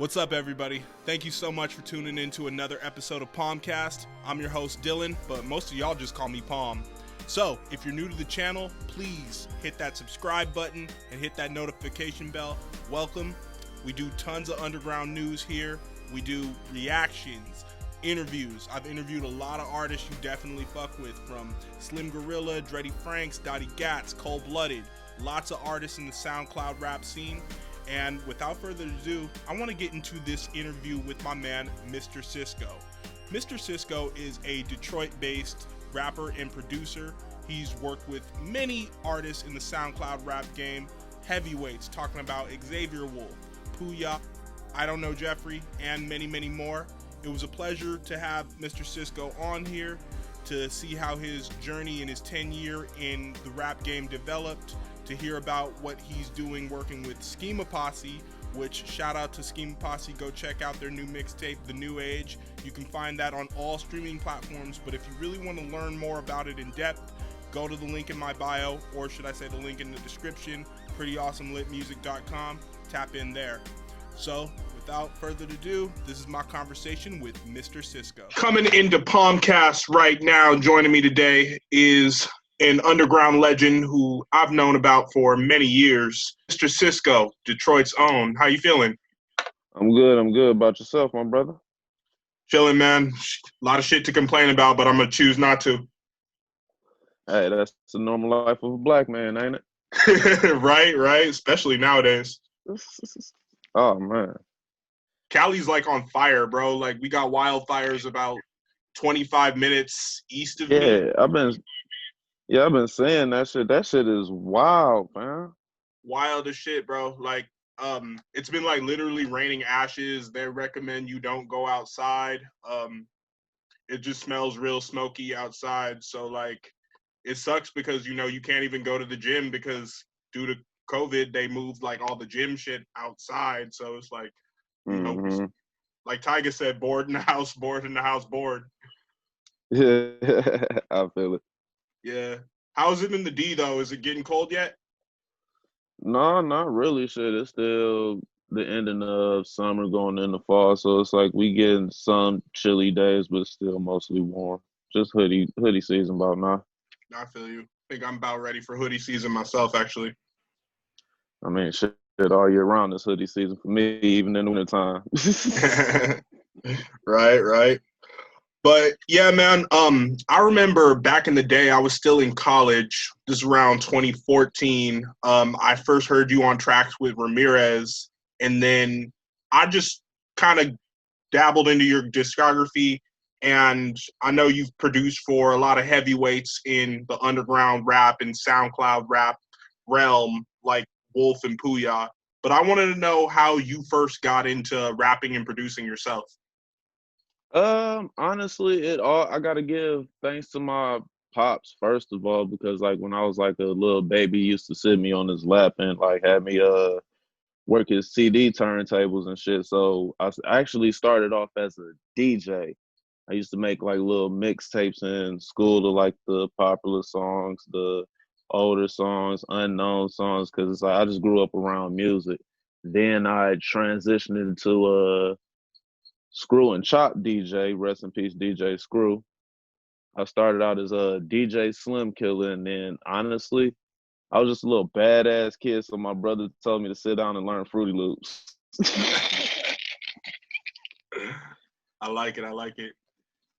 What's up, everybody? Thank you so much for tuning in to another episode of Palmcast. I'm your host, Dylan, but most of y'all just call me Palm. So, if you're new to the channel, please hit that subscribe button and hit that notification bell. Welcome. We do tons of underground news here. We do reactions, interviews. I've interviewed a lot of artists you definitely fuck with, from Slim Gorilla, Dreddy Franks, Dottie Gats, Kold-Blooded. Lots of artists in the SoundCloud rap scene. And without further ado, I want to get into this interview with my man, Mr. Sisco. Mr. Sisco is a Detroit-based rapper and producer. He's worked with many artists in the SoundCloud rap game, heavyweights, talking about Xavier Wolf, Puya, I Don't Know Jeffrey, and many, many more. It was a pleasure to have Mr. Sisco on here to see how his journey in his 10-year in the rap game developed, to hear about what he's doing working with Schemaposse, which, shout out to Schemaposse, go check out their new mixtape, The New Age. You can find that on all streaming platforms, but if you really want to learn more about it in depth, go to the link in my bio, or should I say the link in the description, prettyawesomelitmusic.com, tap in there. So, without further ado, this is my conversation with Mr. Sisco. Coming into Palmcast right now, joining me today is an underground legend who I've known about for many years, Mr. Sisco, Detroit's own. How you feeling? I'm good. I'm good. About yourself, my brother? Chilling, man. A lot of shit to complain about, but I'm going to choose not to. Hey, that's the normal life of a black man, ain't it? Right. Especially nowadays. Oh, man. Cali's like on fire, bro. Like, we got wildfires about 25 minutes east of me. I've been saying that shit. That shit is wild, man. Wild as shit, bro. Like, it's been like literally raining ashes. They recommend you don't go outside. It just smells real smoky outside. So like, it sucks because, you know, you can't even go to the gym because due to COVID, they moved like all the gym shit outside. So it's like, you know, like Tyga said, bored in the house, bored. Yeah, I feel it. Yeah. How's it in the D, though? Is it getting cold yet? No, not really. Shit, it's still the ending of summer, going into fall. So it's like we getting some chilly days, but still mostly warm. Just hoodie season about now. I feel you. I think I'm about ready for hoodie season myself, actually. I mean, shit, all year round is hoodie season for me, even in the wintertime. Right. But yeah, man, I remember back in the day, I was still in college. This is around 2014. I first heard you on tracks with Ramirez, and then I just kind of dabbled into your discography. And I know you've produced for a lot of heavyweights in the underground rap and SoundCloud rap realm, like Wolf and Puya. But I wanted to know how you first got into rapping and producing yourself. Honestly, I gotta give thanks to my pops first of all, because like when I was like a little baby, he used to sit me on his lap and like had me work his CD turntables and shit. So actually started off as a DJ. I used to make like little mixtapes in school to like the popular songs, the older songs, unknown songs, because it's like I just grew up around music. Then I transitioned into Screw and Chop DJ, rest in peace, DJ Screw. I started out as a DJ Slim Killer, and then honestly, I was just a little badass kid, so my brother told me to sit down and learn Fruity Loops. I like it.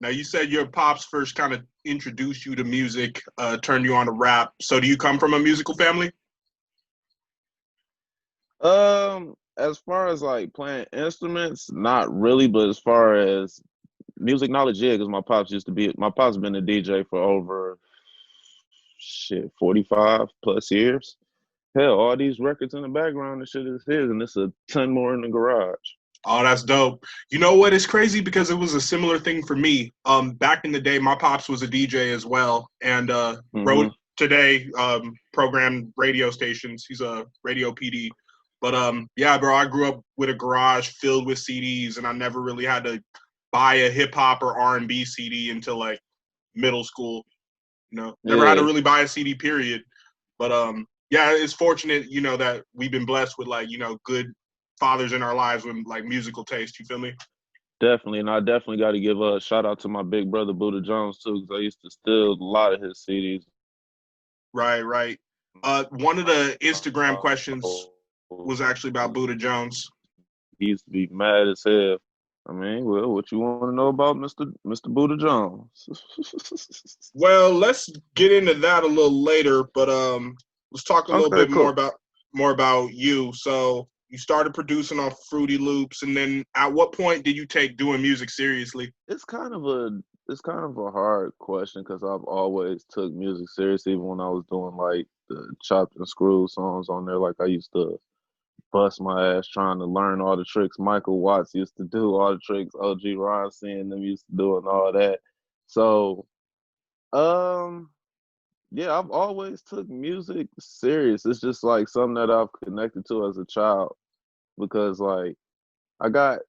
Now, you said your pops first kind of introduced you to music, turned you on to rap. So do you come from a musical family? As far as like playing instruments, not really, but as far as music knowledge, yeah, because my pop's been a DJ for over 45 plus years. Hell, all these records in the background and shit is his, and it's a ton more in the garage. Oh, that's dope. You know what? It's crazy because it was a similar thing for me. Back in the day, my pops was a DJ as well, and wrote today, programmed radio stations. He's a radio PD. But yeah, bro, I grew up with a garage filled with CDs, and I never really had to buy a hip hop or R&B CD until like middle school. You know, never had to really buy a CD, period. But yeah, it's fortunate, you know, that we've been blessed with like, you know, good fathers in our lives with like musical taste. You feel me? Definitely, and I definitely got to give a shout out to my big brother Buddha Jones too, because I used to steal a lot of his CDs. Right, right. One of the Instagram questions was actually about Buddha Jones. He used to be mad as hell. I mean, well, what you want to know about Mr. Buddha Jones? Well, let's get into that a little later, but let's talk a little Okay, bit cool. more about you. So you started producing on Fruity Loops, and then at what point did you take doing music seriously? It's kind of a hard question because I've always took music serious, even when I was doing like the chopped and screwed songs on there. Like I used to bust my ass trying to learn all the tricks Michael Watts used to do, all the tricks OG Ron seeing them used to do, and all that. So, um, yeah, I've always took music serious. It's just like something that I've connected to as a child because like I got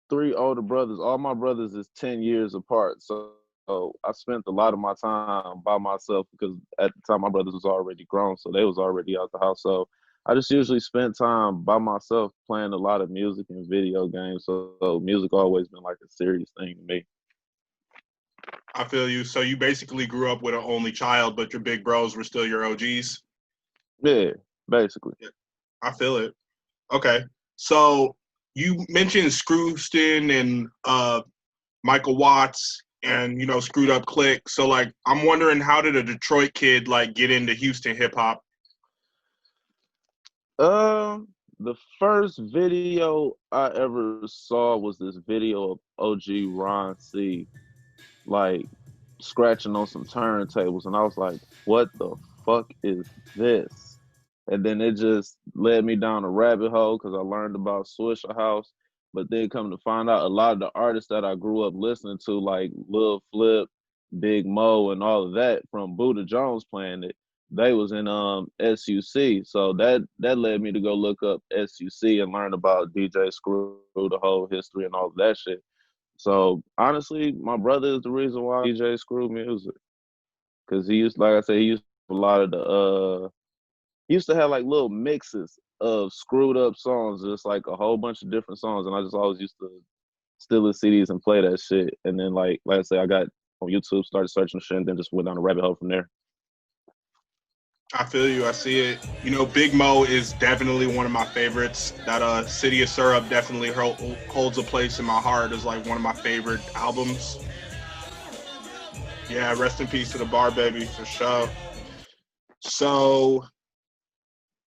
three older brothers. All my brothers is 10 years apart. So I spent a lot of my time by myself because at the time my brothers was already grown, so they was already out the house. So I just usually spent time by myself playing a lot of music and video games. So music always been like a serious thing to me. I feel you. So you basically grew up with an only child, but your big bros were still your OGs. Yeah, basically. Yeah, I feel it. Okay. So you mentioned Screwston and Michael Watts and Screwed Up Click. So like I'm wondering, how did a Detroit kid like get into Houston hip hop? The first video I ever saw was this video of OG Ron C like scratching on some turntables, and I was like, "What the fuck is this?" And then it just led me down a rabbit hole because I learned about Swisher House. But then come to find out, a lot of the artists that I grew up listening to, like Lil Flip, Big Mo, and all of that, from Buddha Jones playing it, they was in SUC. So that led me to go look up SUC and learn about DJ Screw, the whole history, and all of that shit. So honestly, my brother is the reason why DJ Screw music, because he used, like I said, he used a lot of the he used to have like little mixes of screwed up songs, just like a whole bunch of different songs, and I just always used to steal his CDs and play that shit. And then like I said, I got on YouTube, started searching shit, and then just went down a rabbit hole from there. I feel you. I see it. Big Mo is definitely one of my favorites. That City of Syrup definitely holds a place in my heart as like one of my favorite albums. Yeah, rest in peace to the bar baby for sure. So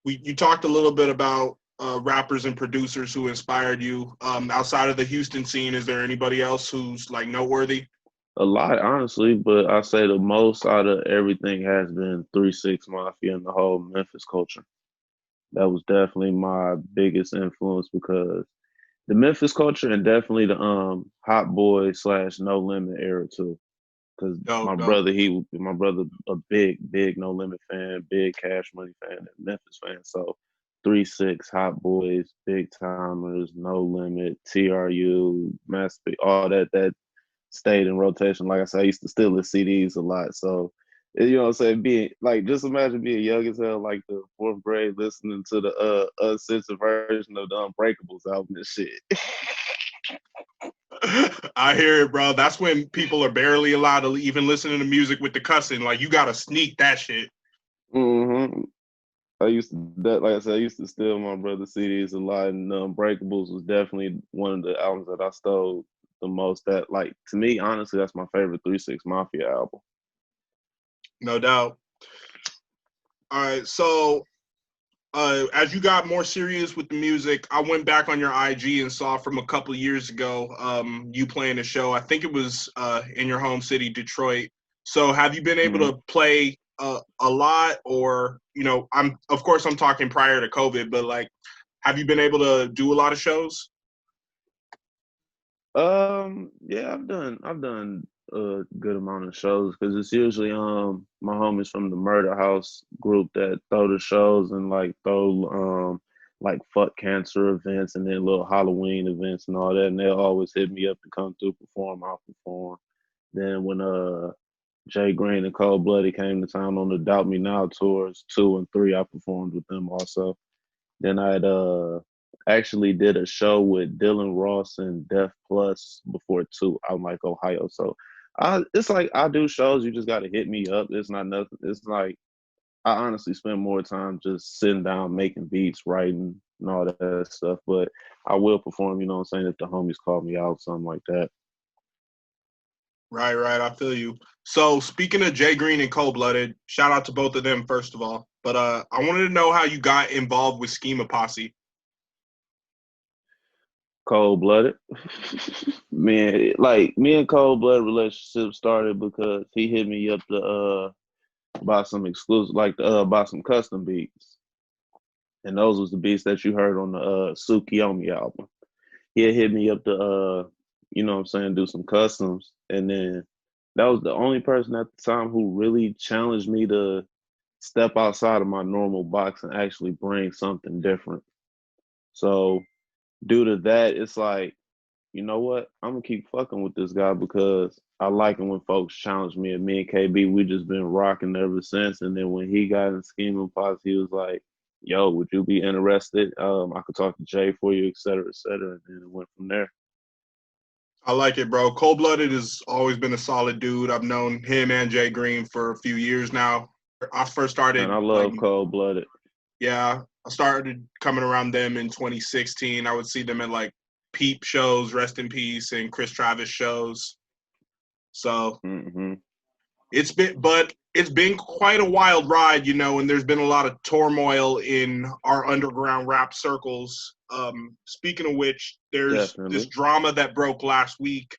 you talked a little bit about rappers and producers who inspired you. Outside of the Houston scene, is there anybody else who's like noteworthy? A lot, honestly, but I say the most out of everything has been 3 6 Mafia and the whole Memphis culture. That was definitely my biggest influence because the Memphis culture and definitely the Hot Boy slash No Limit era too. Because Dope, dope. my brother a big No Limit fan, big Cash Money fan, and Memphis fan. So 3 6 Hot Boys, Big Timers, No Limit, TRU, Master P, all that stayed in rotation. Like I said, I used to steal the CDs a lot. So you know what I'm saying? Being like, just imagine being young as hell, like the fourth grade, listening to the uncensored version of the Unbreakables album and shit. I hear it, bro. That's when people are barely allowed to even listen to music with the cussing. Like you gotta sneak that shit. hmm I used to that like I said, I used to steal my brother's CDs a lot, and Unbreakables was definitely one of the albums that I stole the most. That like to me, honestly, that's my favorite 3 6 Mafia album. No doubt. All right, so as you got more serious with the music, I went back on your IG and saw from a couple of years ago you playing a show. I think it was in your home city, Detroit. So have you been able Mm-hmm. to play a lot, or I'm talking prior to COVID, but like, have you been able to do a lot of shows? Yeah, I've done a good amount of shows because it's usually my homies from the Murder House group that throw the shows and like throw like fuck cancer events and then little Halloween events and all that, and they'll always hit me up to come through perform. I'll perform. Then when Jay Green and Kold-Blooded came to town on the Doubt Me Now tours 2 and 3, I performed with them also. Then I had actually did a show with Dylan Ross and Def Plus before too. I'm like Ohio, so it's like I do shows. You just got to hit me up. It's not nothing. It's like I honestly spend more time just sitting down, making beats, writing, and all that stuff. But I will perform. You know what I'm saying? If the homies call me out, something like that. Right, right. I feel you. So speaking of Jay Green and Kold-Blooded, shout out to both of them first of all. But I wanted to know how you got involved with Schemaposse. Kold-Blooded. Man, like me and Kold-Blooded relationship started because he hit me up to buy some exclusive, like buy some custom beats, and those was the beats that you heard on the Tsukiyomi album. He had hit me up to you know what I'm saying, do some customs, and then that was the only person at the time who really challenged me to step outside of my normal box and actually bring something different. So due to that, it's like, you know what? I'm gonna keep fucking with this guy because I like it when folks challenge me. And me and KB, we just been rocking ever since. And then when he got in Schemaposse, he was like, "Yo, would you be interested? I could talk to Jay for you, et cetera, et cetera." And then it went from there. I like it, bro. Kold-Blooded has always been a solid dude. I've known him and Jay Green for a few years now. I first And started I like, love Kold-Blooded. yeah, I started coming around them in 2016. I would see them at like Peep shows, Rest in Peace, and Chris Travis shows. So Mm-hmm. it's been quite a wild ride, you know, and there's been a lot of turmoil in our underground rap circles. Speaking of which, there's this Definitely. drama that broke last week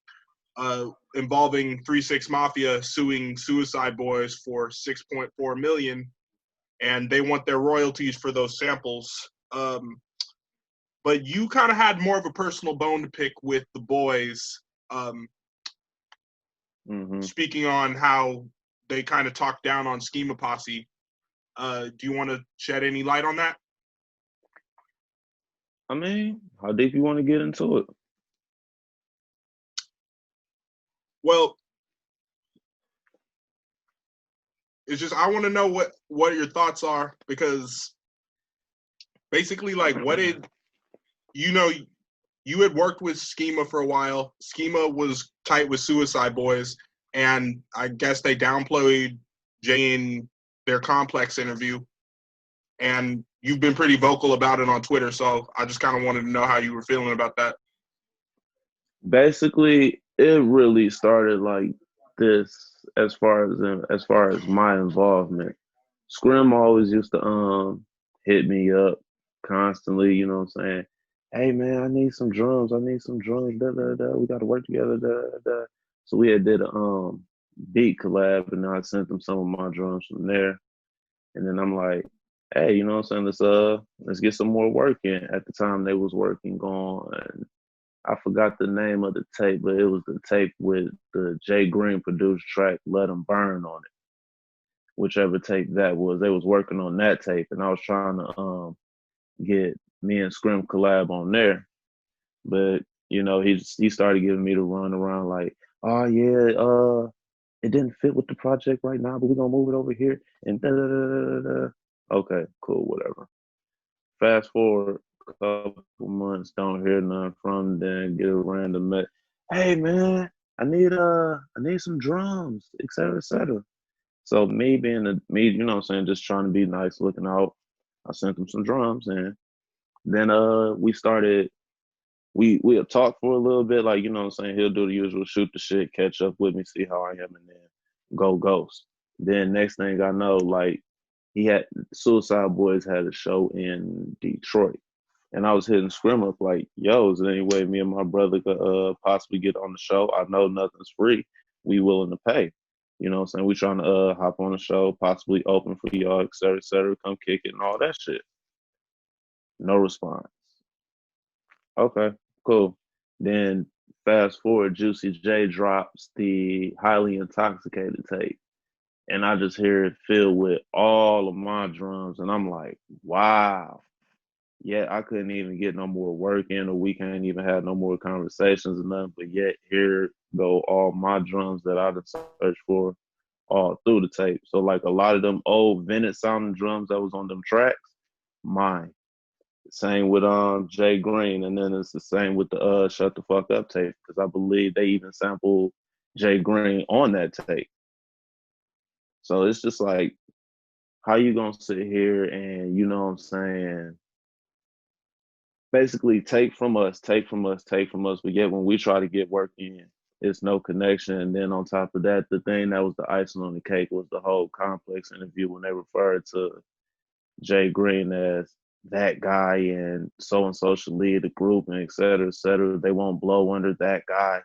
involving 3-6 Mafia suing Suicide Boys for 6.4 million, and they want their royalties for those samples. But you kind of had more of a personal bone to pick with the boys. Um, Mm-hmm. Speaking on how they kind of talked down on Schemaposse. Do you want to shed any light on that? I mean, how deep you want to get into it? Well, it's just I want to know what your thoughts are, because basically, like, what did you know? You had worked with Schema for a while. Schema was tight with Suicide Boys, and I guess they downplayed Jay in their Complex interview. And you've been pretty vocal about it on Twitter, so I just kind of wanted to know how you were feeling about that. Basically, it really started like this as far as my involvement. Scrim always used to hit me up constantly, you know what I'm saying? Hey man, I need some drums. I need some drums. Da, da, da. We got to work together. Da, da, da. So we had did a beat collab, and I sent them some of my drums from there. And then I'm like, hey, you know what I'm saying? Let's get some more work in. At the time, they was working on, I forgot the name of the tape, but it was the tape with the Jay Green produced track "Let 'Em Burn" on it. Whichever tape that was, they was working on that tape, and I was trying to get me and Scrim collab on there. But you know, he started giving me the run around like, oh yeah, it didn't fit with the project right now, but we're gonna move it over here and da da da da da. Okay, cool, whatever. Fast forward a couple months, don't hear nothing from them, then get a random hey man, I need some drums, et cetera, et cetera. So me being me, you know what I'm saying, just trying to be nice, looking out, I sent him some drums, and then we started we'll talk for a little bit, like, you know what I'm saying, he'll do the usual shoot the shit, catch up with me, see how I am, and then go ghost. Then next thing I know, like, he had Suicide Boys had a show in Detroit. And I was hitting Scrim up like, yo, is there any way me and my brother could possibly get on the show? I know nothing's free. We willing to pay. You know what I'm saying? We trying to hop on the show, possibly open for y'all, et cetera, et cetera, come kick it and all that shit. No response. Okay, cool. Then fast forward, Juicy J drops the Highly Intoxicated tape. And I just hear it filled with all of my drums. And I'm like, wow. Yeah, I couldn't even get no more work in, or we can't even have no more conversations or nothing. But yet here go all my drums that I just searched for all through the tape. So like a lot of them old vintage sounding drums that was on them tracks, mine. Same with Jay Green, and then it's the same with the Shut the Fuck Up tape, because I believe they even sampled Jay Green on that tape. So it's just like, how you gonna sit here and, you know what I'm saying, basically take from us, take from us, take from us, but yet when we try to get work in, it's no connection. And then on top of that, the thing that was the icing on the cake was the whole Complex interview when they referred to Jay Green as that guy and so should lead the group and et cetera, et cetera. They won't blow under that guy.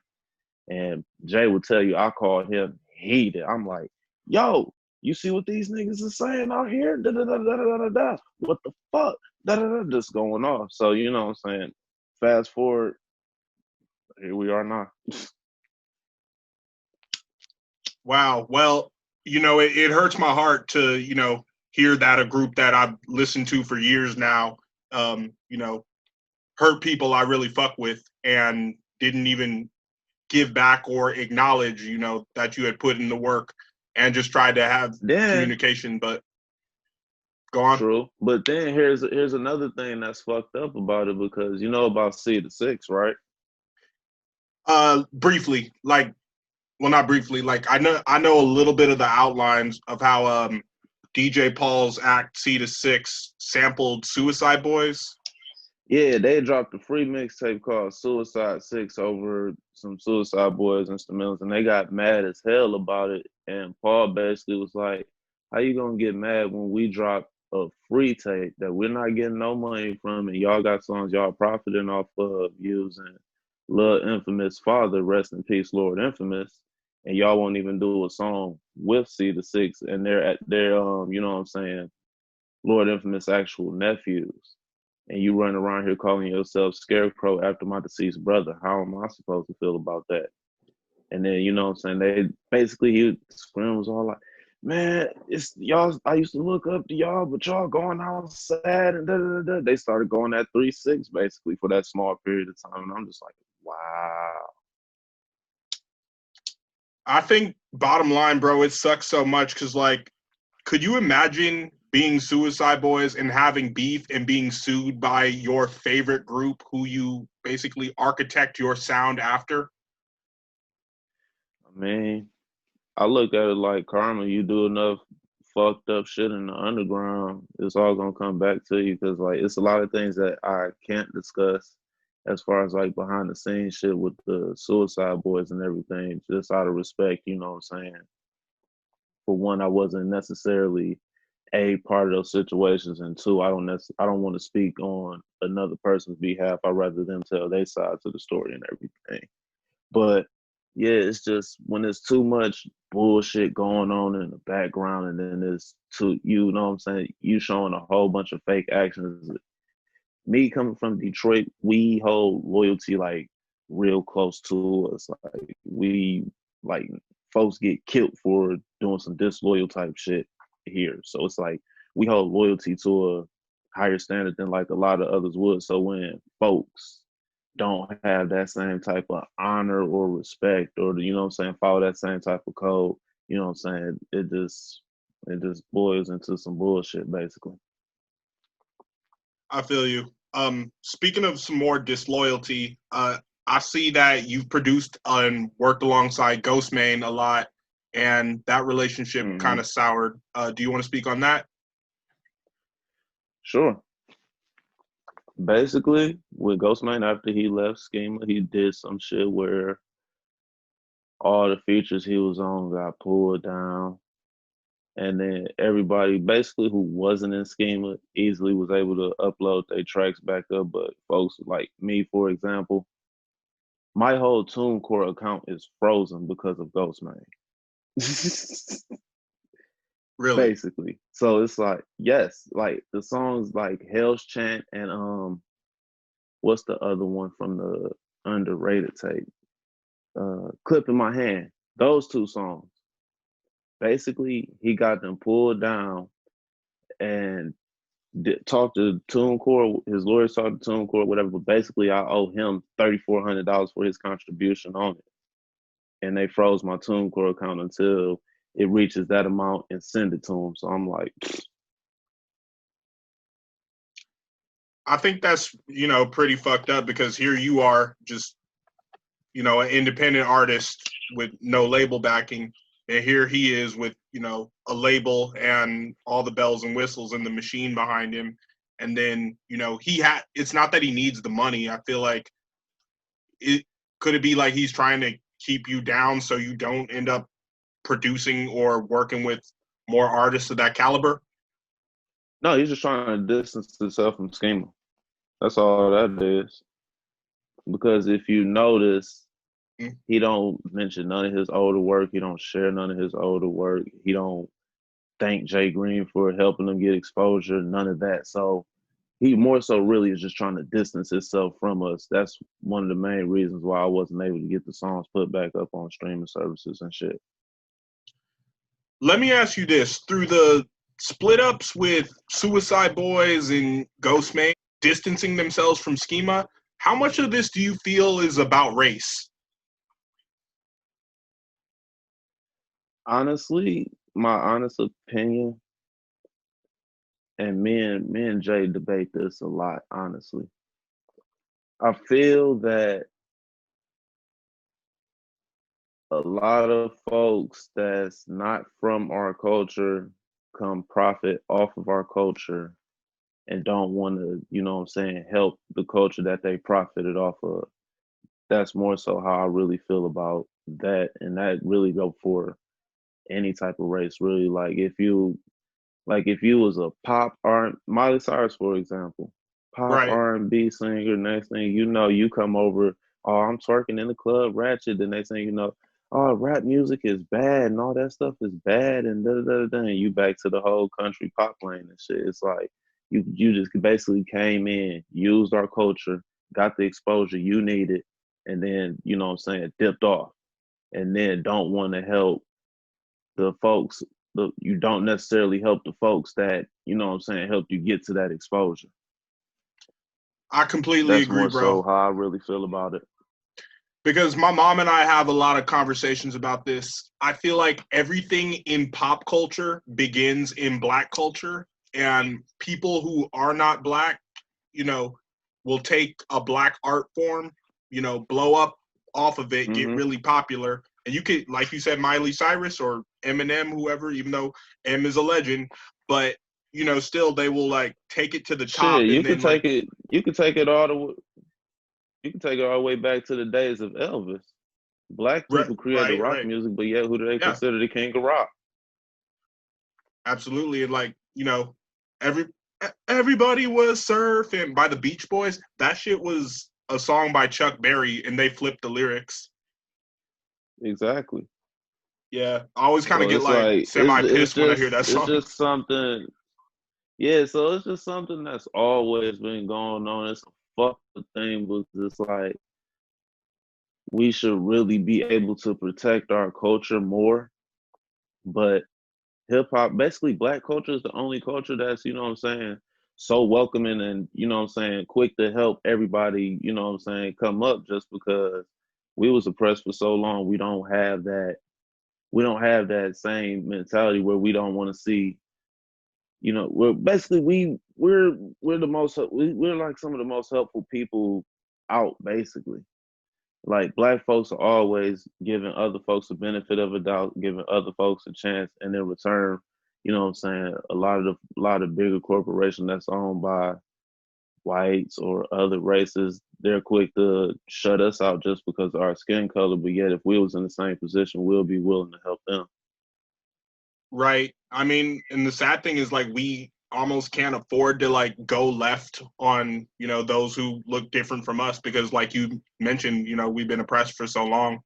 And Jay will tell you, I called him heated. I'm like, yo, you see what these niggas are saying out here? Da, da, da, da, da, da, da. What the fuck? Da, da, da, just going off. So, you know what I'm saying? Fast forward, here we are now. Wow. Well, it hurts my heart to, hear that a group that I've listened to for years now, hurt people I really fuck with and didn't even give back or acknowledge, that you had put in the work and just tried to have Then, communication. But go on. true. But then here's another thing that's fucked up about it, because you know about C-6, right? Briefly, not briefly, I know a little bit of the outlines of how DJ Paul's act C-6 sampled Suicide Boys. Yeah, they dropped a free mixtape called Suicide 6 over some Suicide Boys instrumentals, and they got mad as hell about it. And Paul basically was like, how you gonna get mad when we drop a free tape that we're not getting no money from, and y'all got songs y'all profiting off of using Lil Infamous Father, rest in peace, Lord Infamous, and y'all won't even do a song with C-6, and they're at their you know what I'm saying, Lord Infamous actual nephews, and you run around here calling yourself Scarecrow after my deceased brother. How am I supposed to feel about that? And then, you know what I'm saying, they basically, he scream was all like, man, it's y'all, I used to look up to y'all, but y'all going outside and da da da. They started going at 3-6 basically for that small period of time. And I'm just like, wow. I think bottom line, bro, it sucks so much because, could you imagine being Suicide Boys and having beef and being sued by your favorite group who you basically architect your sound after? I mean, I look at it like karma. You do enough fucked up shit in the underground, it's all gonna come back to you. Because like, it's a lot of things that I can't discuss as far as like behind the scenes shit with the Suicide Boys and everything, just out of respect. You know what I'm saying? For one, I wasn't necessarily a part of those situations, and two, I don't want to speak on another person's behalf. I'd rather them tell their side to the story and everything. But yeah, it's just when there's too much bullshit going on in the background, and then there's too, you know what I'm saying, you showing a whole bunch of fake actions. Me coming from Detroit, we hold loyalty like real close to us. Like we like folks get killed for doing some disloyal type shit here. So it's like we hold loyalty to a higher standard than like a lot of others would. So when folks don't have that same type of honor or respect, or you know what I'm saying, follow that same type of code, you know what I'm saying, it just boils into some bullshit basically. I feel you. Speaking of some more disloyalty, I see that you've produced and worked alongside Ghostemane a lot, and that relationship kind Mm-hmm. of soured. Do you want to speak on that? Sure. Basically, with Ghostman, after he left Schema, he did some shit where all the features he was on got pulled down. And then everybody basically who wasn't in Schema easily was able to upload their tracks back up. But folks like me, for example, my whole TuneCore account is frozen because of Ghostman. Really? Basically. So it's like, yes, like the songs like Hell's Chant and what's the other one from the underrated tape? Clip in My Hand. Those two songs. Basically, he got them pulled down and talked to TuneCore. His lawyers talked to TuneCore, whatever. But basically, I owe him $3,400 for his contribution on it, and they froze my TuneCore account until it reaches that amount and send it to him. So I'm like, I think that's, pretty fucked up because here you are just, an independent artist with no label backing. And here he is with, a label and all the bells and whistles and the machine behind him. And then, it's not that he needs the money. I feel like could it be like he's trying to keep you down so you don't end up producing or working with more artists of that caliber? No, he's just trying to distance himself from Schema. That's all that is. Because if you notice, he don't mention none of his older work. He don't share none of his older work. He don't thank Jay Green for helping him get exposure. None of that. So he more so really is just trying to distance himself from us. That's one of the main reasons why I wasn't able to get the songs put back up on streaming services and shit. Let me ask you this: through the split ups with Suicide Boys and Ghostemane distancing themselves from Schema, how much of this do you feel is about race? Honestly, my honest opinion, and me and Jay debate this a lot, honestly. I feel that a lot of folks that's not from our culture come profit off of our culture and don't want to, help the culture that they profited off of. That's more so how I really feel about that. And that really go for any type of race, really. If you was a pop R Miley Cyrus, for example, pop Right. R&B singer, next thing you know, you come over, oh, I'm twerking in the club, ratchet. The next thing you know, oh, rap music is bad and all that stuff is bad and da da da da. And you back to the whole country pop lane and shit. It's like you just basically came in, used our culture, got the exposure you needed, and then dipped off, and then don't want to help the folks. You don't necessarily help the folks that helped you get to that exposure. I completely That's agree, more bro. so how I really feel about it. Because my mom and I have a lot of conversations about this. I feel like everything in pop culture begins in Black culture, and people who are not Black, you know, will take a Black art form, blow up off of it, get Mm-hmm. really popular. And you could, like you said, Miley Cyrus or Eminem, whoever, even though M is a legend, but still they will like take it to the Shit, top and you could then like take it. You could take it all the. You can take it all the way back to the days of Elvis. Black people created right, rock right. music, but yet who do they Yeah, consider the king of rock? absolutely. And like, every everybody was surfing by the Beach Boys. That shit was a song by Chuck Berry and they flipped the lyrics. Exactly. Yeah. I always kind of So get it's like like semi pissed when I hear that it's song. just something. Yeah, so it's just something that's always been going on. It's a fucked up thing, but it's like we should really be able to protect our culture more. But hip hop, basically black culture is the only culture that's, so welcoming and, quick to help everybody, come up just because we was oppressed for so long. We don't have that same mentality where we don't want to see, we're basically we're the most we're like some of the most helpful people out basically. Like black folks are always giving other folks the benefit of a doubt, giving other folks a chance, and in return, a lot of bigger corporations that's owned by whites or other races, they're quick to shut us out just because of our skin color. But yet, if we was in the same position, we'll be willing to help them. Right. I mean, and the sad thing is like we almost can't afford to like go left on, those who look different from us because like you mentioned, we've been oppressed for so long.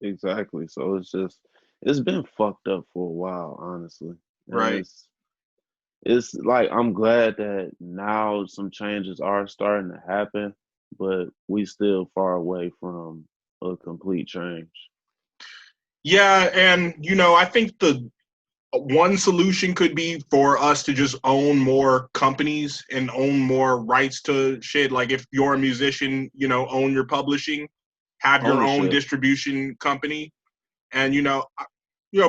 Exactly. So it's been fucked up for a while, honestly, and Right. it's like I'm glad that now some changes are starting to happen, but we still far away from a complete change. Yeah, and I think the one solution could be for us to just own more companies and own more rights to shit. Like if you're a musician, own your publishing, have your own Ownership. distribution company, and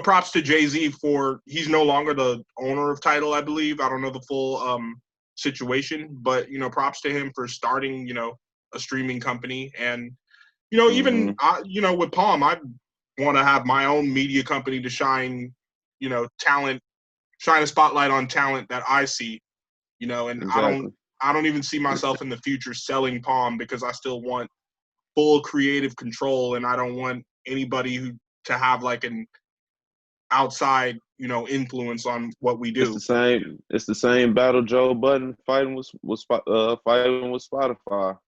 props to Jay-Z for he's no longer the owner of Tidal, I believe. I don't know the full situation. But props to him for starting a streaming company. And even with Palm, I want to have my own media company to shine talent, shine a spotlight on talent that I see, and Exactly. I don't even see myself in the future selling Palm, because I still want full creative control, and I don't want anybody to have like an outside influence on what we It's do. the same. It's the same battle Joe Budden fighting with Spotify.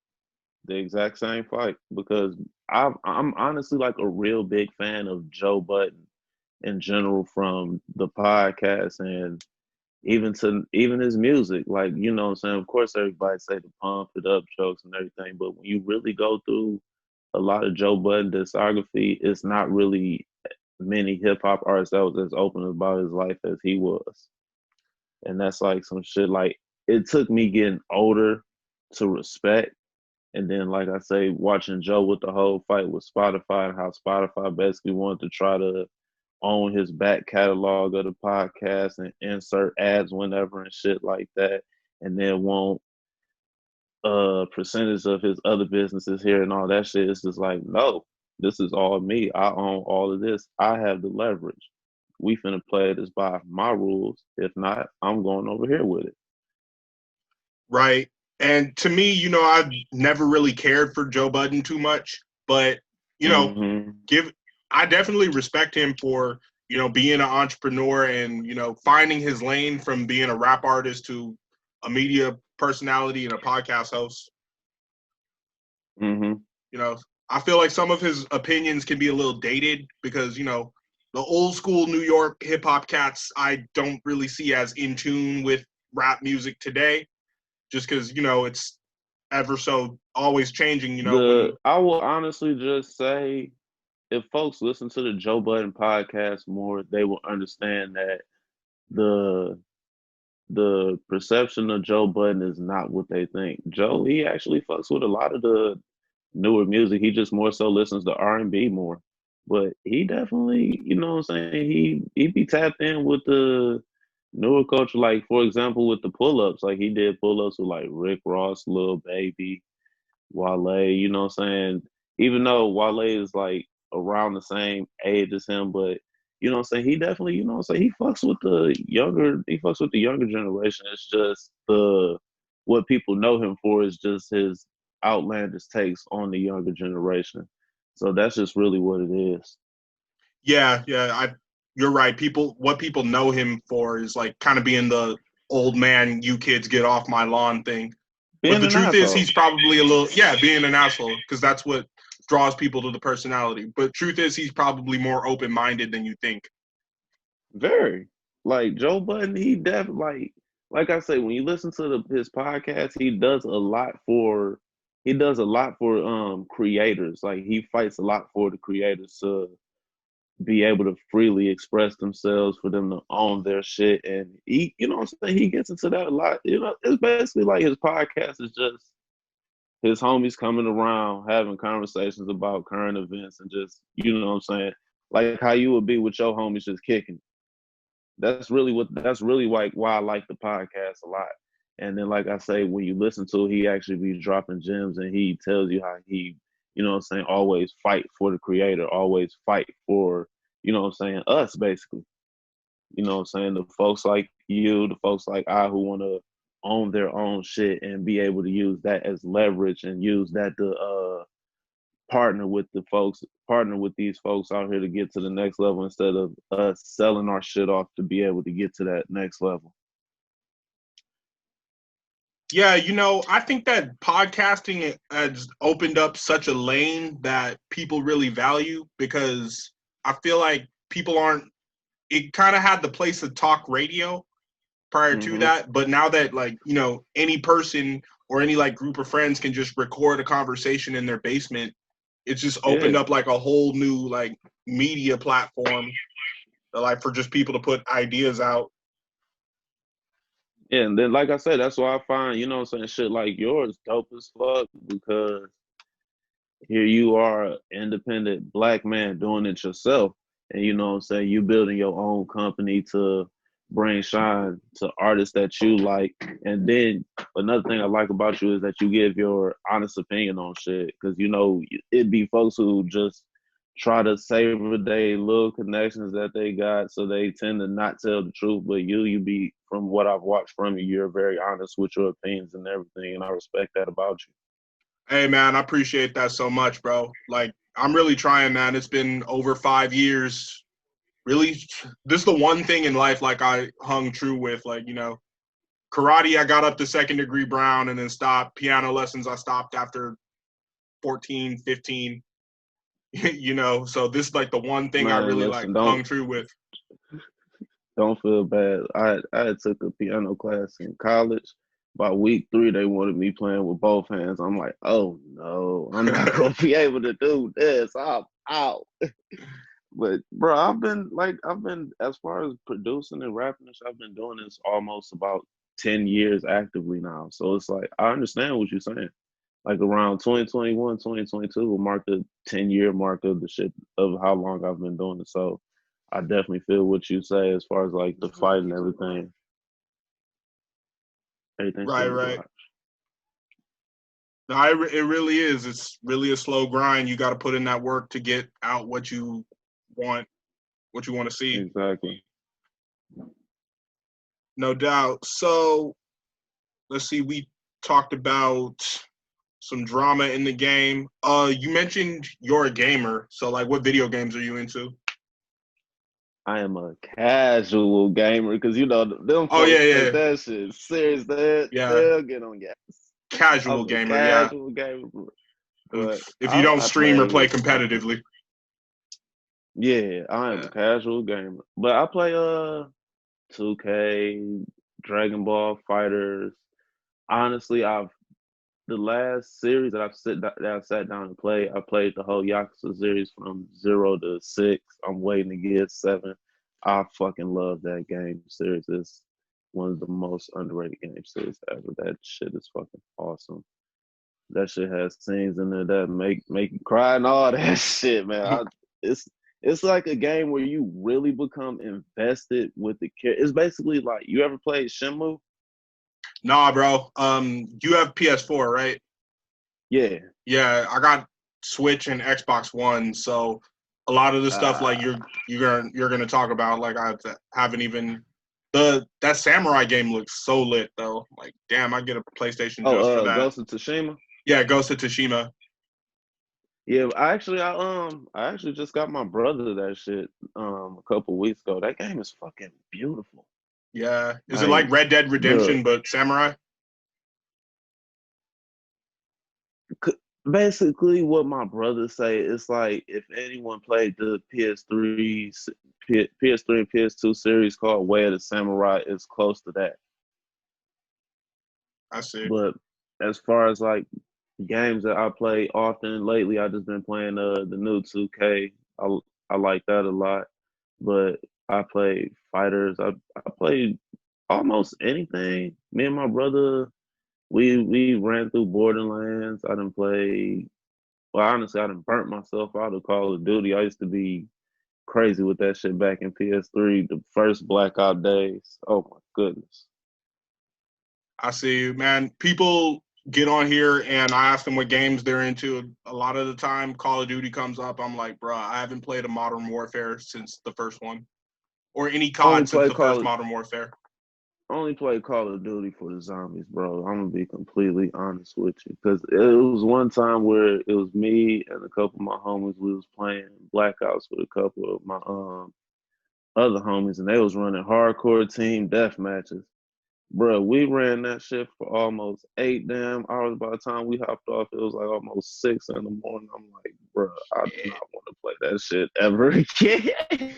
The exact same fight, because I'm honestly like a real big fan of Joe Budden in general, from the podcast and even his music. Like, what I'm saying? Of course everybody say the pump it up jokes and everything, but when you really go through a lot of Joe Budden discography, it's not really many hip hop artists that was as open about his life as he was. And that's like some shit like it took me getting older to respect. And then, like I say, watching Joe with the whole fight with Spotify and how Spotify basically wanted to try to own his back catalog of the podcast and insert ads whenever and shit like that, and then want a percentage of his other businesses here and all that shit. It's just like, no, this is all me. I own all of this. I have the leverage. We finna play this by my rules. If not, I'm going over here with it. Right. And to me, I've never really cared for Joe Budden too much, but Mm-hmm. I definitely respect him for being an entrepreneur and finding his lane from being a rap artist to a media personality and a podcast host. Mm-hmm. I feel like some of his opinions can be a little dated, because the old school New York hip hop cats I don't really see as in tune with rap music today, just because it's ever so always changing. I will honestly just say, if folks listen to the Joe Budden podcast more, they will understand that the the perception of Joe Budden is not what they think. Joe, he actually fucks with a lot of the newer music. He just more so listens to R&B more. But he definitely, what I'm saying, he be tapped in with the newer culture. Like, for example, with the pull-ups. Like, he did pull-ups with like Rick Ross, Lil Baby, Wale, what I'm saying? Even though Wale is like around the same age as him, but what I'm saying, he definitely, what I'm saying, he fucks with the younger generation. It's just what people know him for is just his outlandish takes on the younger generation. So that's just really what it is. Yeah, you're right. What people know him for is like kind of being the old man, you kids get off my lawn thing. But Being the an truth is, asshole. he's probably a little, being an asshole, because that's what draws people to the personality. But truth is, he's probably more open minded than you think. Very. Like Joe Budden, he definitely like I say, when you listen to his podcast, he does a lot for creators. Like he fights a lot for the creators to be able to freely express themselves, for them to own their shit. And he, what I'm saying, he gets into that a lot. It's basically like his podcast is just his homies coming around having conversations about current events, and just, what I'm saying, like how you would be with your homies just kicking. That's really why I like the podcast a lot. And then, like I say, when you listen to it, he actually be dropping gems, and he tells you how he, what I'm saying, always fight for the creator, always fight for, what I'm saying, us basically. What I'm saying, the folks like you, the folks like I, who want to own their own shit and be able to use that as leverage, and use that to partner with these folks out here to get to the next level, instead of us selling our shit off to be able to get to that next level. Yeah, I think that podcasting has opened up such a lane that people really value, because I feel like people aren't, it kind of had the place of talk radio prior to Mm-hmm. that, but now that, like, any person or any like group of friends can just record a conversation in their basement, it's just opened Yeah. up like a whole new like media platform, like for just people to put ideas out. Yeah, and then like I said, that's why I find, what I'm saying, shit like yours dope as fuck, because here you are, an independent black man doing it yourself. And what I'm saying, you building your own company to bring shine to artists that you like. And then another thing I like about you is that you give your honest opinion on shit. Because, you know, it'd be folks who just try to savor their little connections that they got, so they tend to not tell the truth. But you be, from what I've watched from you, you're very honest with your opinions and everything, and I respect that about you. Hey, man, I appreciate that so much, bro. Like, I'm really trying, man. It's been over 5 years. Really, this is the one thing in life, like, I hung true with. Like, you know, karate, I got up to second-degree brown and then stopped. Piano lessons, I stopped after 14, 15. You know, so this is, like, the one thing I Man, really, like, listen, hung true with. don't feel bad. I had took a piano class in college. By week 3, they wanted me playing with both hands. I'm like, oh no, I'm not gonna be able to do this. I'm out. But bro, I've been as far as producing and rapping, I've been doing this almost about 10 years actively now. So it's like I understand what you're saying. Like around 2021, 2022 will mark the 10-year mark of the shit of how long I've been doing it. So I definitely feel what you say as far as like the fight and everything. Everything's Right, in the right. garage. No, it really is. It's really a slow grind. You got to put in that work to get out what you want, what you want to see. Exactly. No doubt. So let's see. We talked about some drama in the game. You mentioned you're a gamer. So like, what video games are you into? I am a casual gamer because you know them Oh folks yeah, take yeah, that shit serious. yeah. They'll get on gas. Casual I'm a gamer. Yeah. casual gamer, but If you don't I stream or play. play competitively. Yeah, I am Yeah. a casual gamer, but I play 2K, Dragon Ball Fighters. Honestly, I've the last series that I've sat down and played. I played the whole Yakuza series from 0 to 6. I'm waiting to get 7. I fucking love that game series. It's one of the most underrated game series ever. That shit is fucking awesome. That shit has scenes in there that make you cry and all that shit, man. It's like a game where you really become invested with the character. It's basically like, you ever played Shenmue? Nah, bro. You have PS4, right? Yeah. Yeah, I got Switch and Xbox One, so a lot of the stuff like Uh, you're gonna talk about, like I haven't even that samurai game looks so lit though. Like, damn, I get a PlayStation just for that. Ghost of Tsushima. Yeah, Ghost of Tsushima. Yeah, I actually just got my brother that shit a couple weeks ago. That game is fucking beautiful. Yeah, is it like Like, Red Dead bro, Redemption but samurai? basically what my brother say, it's like if anyone played the PS3 and PS2 series called Way of the Samurai, it's close to that. I see. But as far as like games that I play often lately, I just been playing the new 2K. I like that a lot. But I play fighters. I play almost anything. Me and my brother, we ran through Borderlands. I didn't play. Well, honestly, I done burnt myself out of Call of Duty. I used to be crazy with that shit back in PS3, the first Black Ops days. Oh my goodness. I see you, man. People get on here and I ask them what games they're into. A lot of the time, Call of Duty comes up. I'm like, bro, I haven't played a Modern Warfare since the first one, or any Only COD since play the first Call of Modern Warfare. only play Call of Duty for the zombies, bro. I'm gonna be completely honest with you, because it was one time where it was me and a couple of my homies. We was playing Black Ops with a couple of my other homies, and they was running hardcore team death matches. Bro, we ran that shit for almost 8 damn hours. By the time we hopped off, it was like almost 6 in the morning. I'm like, bro, I do not want to play that shit ever again.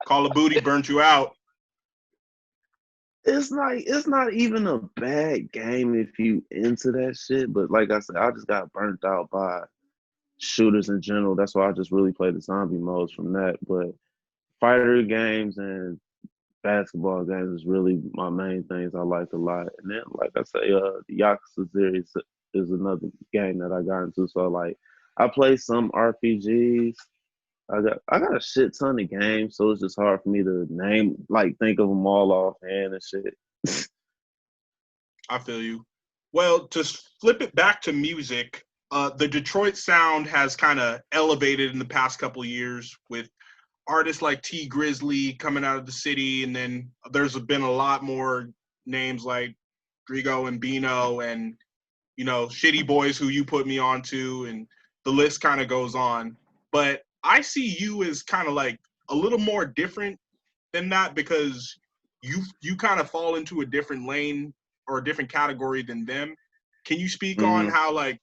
Call of Duty burnt you out. It's not even a bad game if you into that shit. But like I said, I just got burnt out by shooters in general. That's why I just really play the zombie modes from that. But fighter games and basketball games is really my main things I like a lot. And then, like I say, the Yakuza series is another game that I got into. So like, I play some RPGs. I got a shit ton of games, so it's just hard for me to think of them all offhand and shit. I feel you. Well, to flip it back to music, the Detroit sound has kind of elevated in the past couple of years with artists like T Grizzly coming out of the city, and then there's been a lot more names like Grigo and Bino and Shitty Boys, who you put me onto, and the list kind of goes on. But I see you as kind of like a little more different than that, because you kind of fall into a different lane or a different category than them. Can you speak on how, like,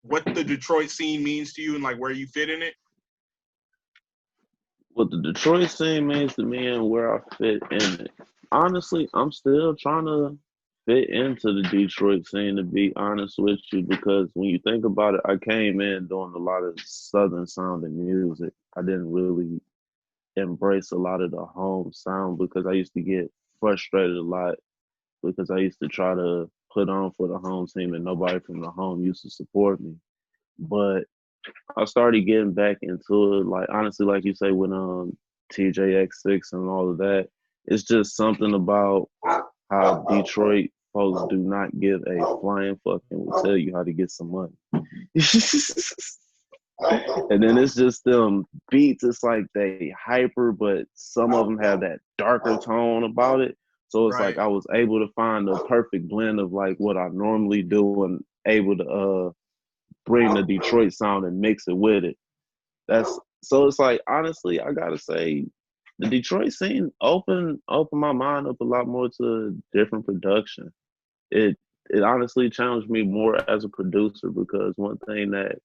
what the Detroit scene means to you and like where you fit in it? What the Detroit scene means to me and where I fit in it. Honestly, I'm still trying to fit into the Detroit scene, to be honest with you, because when you think about it, I came in doing a lot of Southern sounding music. I didn't really embrace a lot of the home sound because I used to get frustrated a lot because I used to try to put on for the home team and nobody from the home used to support me. But I started getting back into it, like honestly, like you say, with TJX6 and all of that. It's just something about how Detroit folks do not give a flying fuck and will tell you how to get some money. And then it's just them beats. It's like they hyper, but some of them have that darker tone about it. So it's like I was able to find the perfect blend of like what I normally do and able to bring the Detroit sound and mix it with it. So it's like, honestly, I gotta say the Detroit scene opened my mind up a lot more to different production. It honestly challenged me more as a producer, because one thing that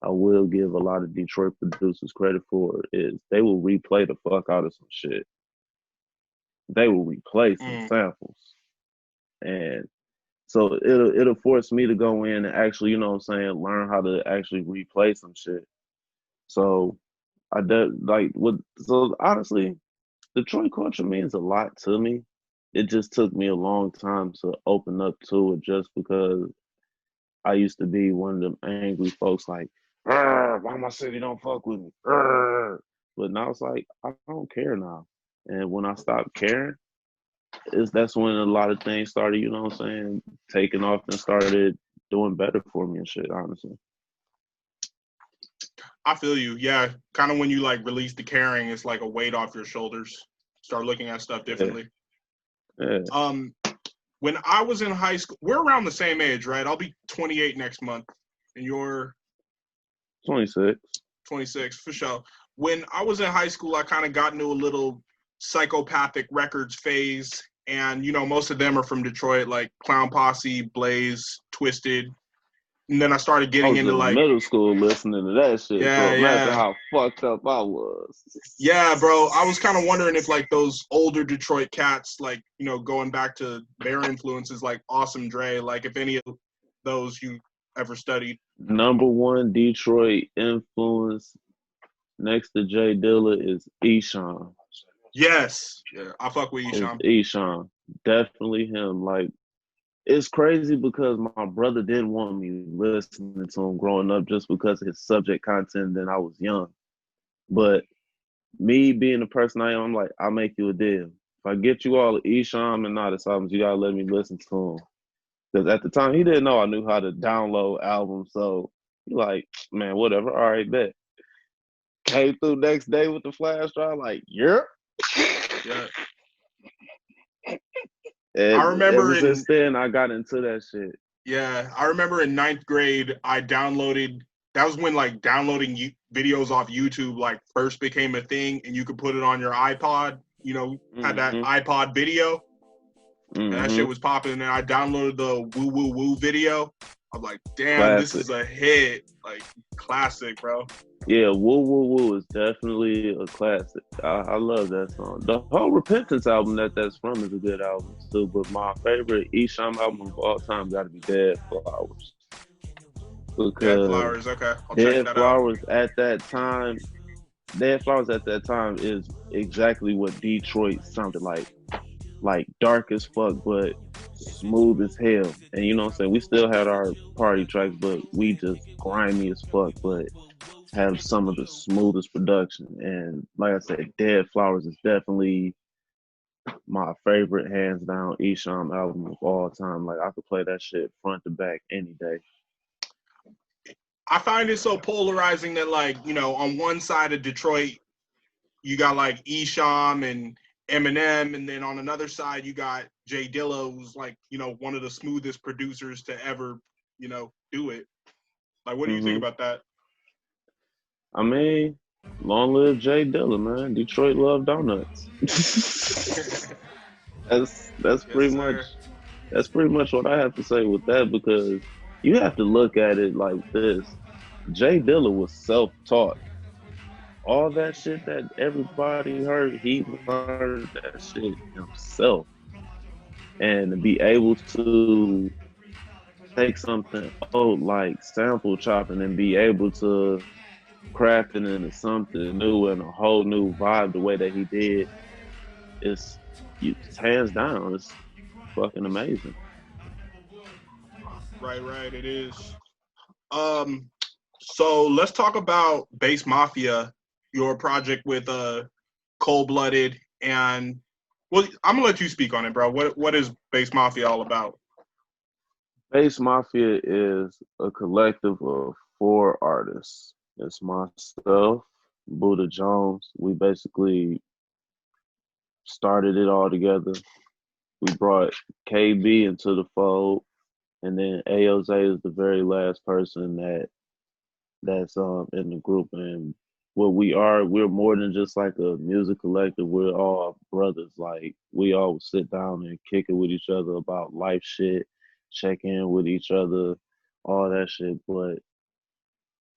I will give a lot of Detroit producers credit for is they will replay the fuck out of some shit. They will replay some samples. And so it'll force me to go in and actually, learn how to actually replay some shit. So so honestly, Detroit culture means a lot to me. It just took me a long time to open up to it, just because I used to be one of them angry folks like, why my city don't fuck with me? But now it's like, I don't care now. And when I stopped caring, that's when a lot of things started, taking off and started doing better for me and shit, honestly. I feel you. Yeah. Kind of when you like release the caring, it's like a weight off your shoulders. Start looking at stuff differently. Yeah. When I was in high school, we're around the same age, right? I'll be 28 next month. And you're 26. 26, for sure. When I was in high school, I kind of got into a little psychopathic records phase. And, most of them are from Detroit, like Clown Posse, Blaze, Twisted. And then I started getting into like middle school listening to that shit. Yeah, so imagine how fucked up I was. Yeah, bro. I was kind of wondering if like those older Detroit cats, like, going back to their influences, like Awesome Dre, like if any of those you ever studied. Number one Detroit influence next to Jay Dilla is Esham. Yes. Yeah, I fuck with Esham. Esham. Definitely him. Like, it's crazy because my brother didn't want me listening to him growing up just because of his subject content. Then I was young. But me being the person I am, I'm like, I'll make you a deal. If I get you all Esham and Nada albums, you gotta let me listen to him. Because at the time, he didn't know I knew how to download albums. So he like, man, whatever. All right, bet. Came through next day with the flash drive, like, yeah. And I remember ever since then, I got into that shit. Yeah, I remember in 9th grade, I downloaded. That was when like downloading videos off YouTube like first became a thing, and you could put it on your iPod. Had that iPod video. And that shit was popping. And then I downloaded the Woo Woo Woo video. I'm like, damn, This is a hit. Like, classic, bro. Yeah, Woo Woo Woo is definitely a classic. I love that song. The whole Repentance album that's from is a good album too. But my favorite Esham album of all time got to be Dead Flowers. Because Dead Flowers, okay. I'll Dead check that Flowers out. at that time, Dead Flowers at that time is exactly what Detroit sounded like. Like dark as fuck, but smooth as hell. And you know what I'm saying? We still had our party tracks, but we just grimy as fuck, but have some of the smoothest production. And like I said, Dead Flowers is definitely my favorite, hands down, Esham album of all time. Like I could play that shit front to back any day. I find it so polarizing that, like, you know, on one side of Detroit, you got like Esham and Eminem, and then on another side you got Jay Dilla, who's like, you know, one of the smoothest producers to ever, you know, do it. Like, what do you think Hmm about that? I mean, long live Jay Dilla, man. Detroit love donuts. that's Yes, pretty sir. much what I have to say with that, because you have to look at it like this. Jay Dilla was self-taught. All that shit that everybody heard, he learned that shit himself. And to be able to take something old like sample chopping and be able to craft it into something new and a whole new vibe the way that he did, it's hands down, it's fucking amazing. Right, right. It is. Um, so let's talk about Base Mafia, your project with Kold-Blooded, and well, I'm gonna let you speak on it, bro. What is Base Mafia all about? Bass Mafia is a collective of four artists. It's myself, Buddha Jones. We basically started it all together. We brought KB into the fold, and then AOZ is the very last person that's in the group. And what we are, we're more than just like a music collective. We're all brothers. Like we all sit down and kick it with each other about life shit, check in with each other, all that shit. But